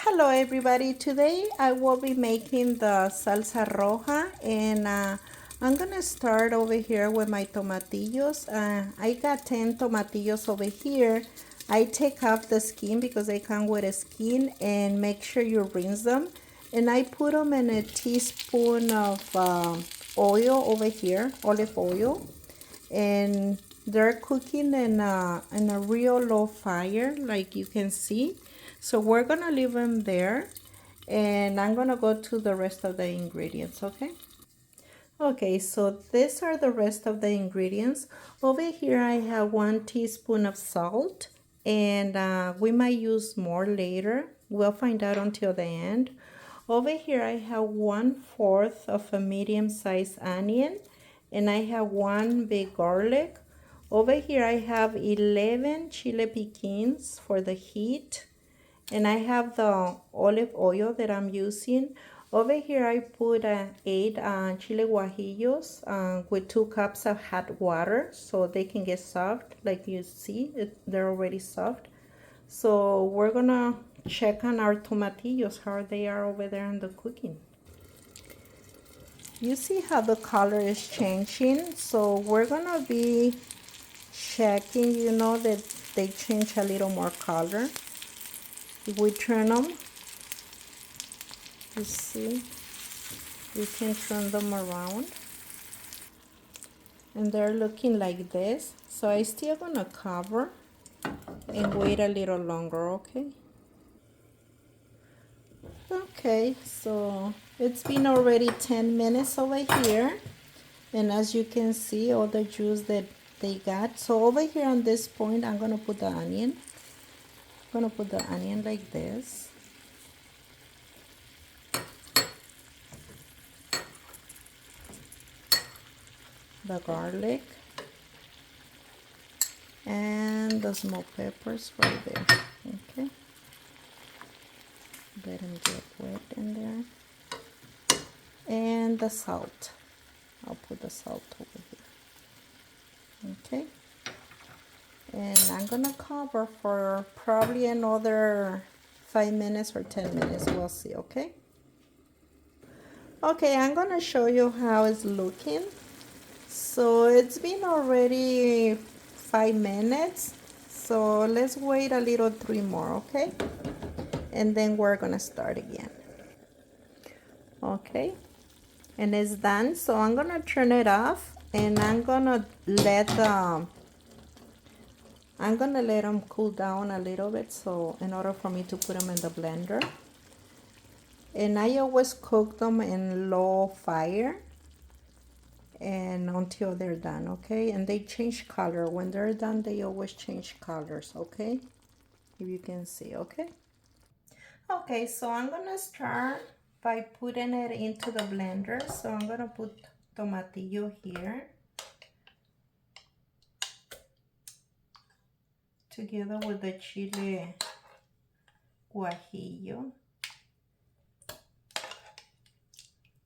Hello everybody, today I will be making the salsa roja and I'm gonna start over here with my tomatillos. I got 10 tomatillos over here. I take off the skin because they come with a skin, and make sure you rinse them, and I put them in a teaspoon of oil over here, olive oil, and they're cooking in a real low fire, like you can see. So we're gonna leave them there, and I'm gonna go to the rest of the ingredients. Okay, so these are the rest of the ingredients. Over here I have 1 teaspoon of salt, and we might use more later. We'll find out until the end. Over here I have 1/4 of a medium-sized onion, and I have 1 big garlic. Over here I have 11 chile piquins for the heat, and I have the olive oil that I'm using. Over here I put 8 chile guajillos with 2 cups of hot water so they can get soft. Like you see, they're already soft. So we're gonna check on our tomatillos, how they are over there in the cooking. You see how the color is changing, so we're gonna be checking, that they change a little more color. If we turn them, you see, we can turn them around, and they're looking like this. So I still gonna cover and wait a little longer. Okay, so it's been already 10 minutes over here, and as you can see, all the juice that they got. So over here on this point, I'm gonna put the onion. I'm gonna put the onion like this. The garlic and the smoked peppers right there. Okay, let them get wet in there, and the salt. I'll put the salt over here. Okay, and I'm gonna cover for probably another 5 minutes or 10 minutes. We'll see. Okay, I'm gonna show you how it's looking. So it's been already 5 minutes, so let's wait a little 3 more. Okay, and then we're gonna start again. Okay, and it's done. So I'm gonna turn it off, and I'm gonna let them cool down a little bit, so in order for me to put them in the blender. And I always cook them in low fire and until they're done. Okay, and they change color when they're done. They always change colors. Okay, if you can see. Okay, so I'm gonna start by putting it into the blender. So I'm gonna put tomatillo here together with the chile guajillo,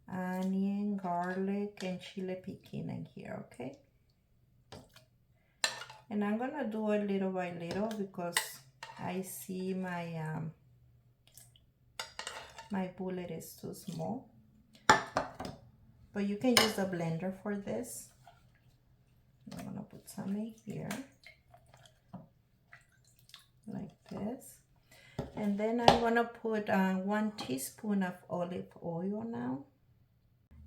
onion, garlic, and chile piquin in here. Okay, and I'm gonna do it little by little because I see my my bullet is too small, but you can use the blender for this. I'm gonna put some in here like this, and then I'm gonna put 1 teaspoon of olive oil now,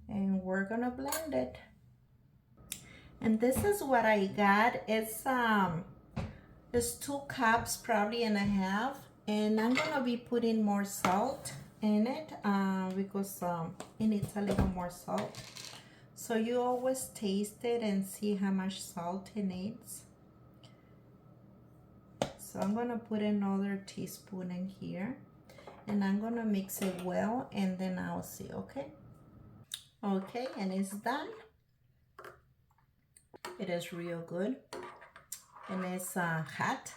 and we're gonna blend it. And this is what I got. It's 2 cups probably and a half, and I'm gonna be putting more salt in it because it needs a little more salt. So you always taste it and see how much salt it needs. So I'm gonna put another teaspoon in here, and I'm gonna mix it well, and then I'll see. Okay, and it's done. It is real good, and it's hot,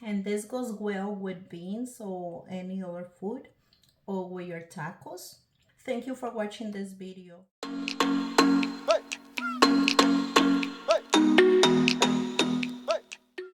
and this goes well with beans or any other food, or with your tacos. Thank you for watching this video.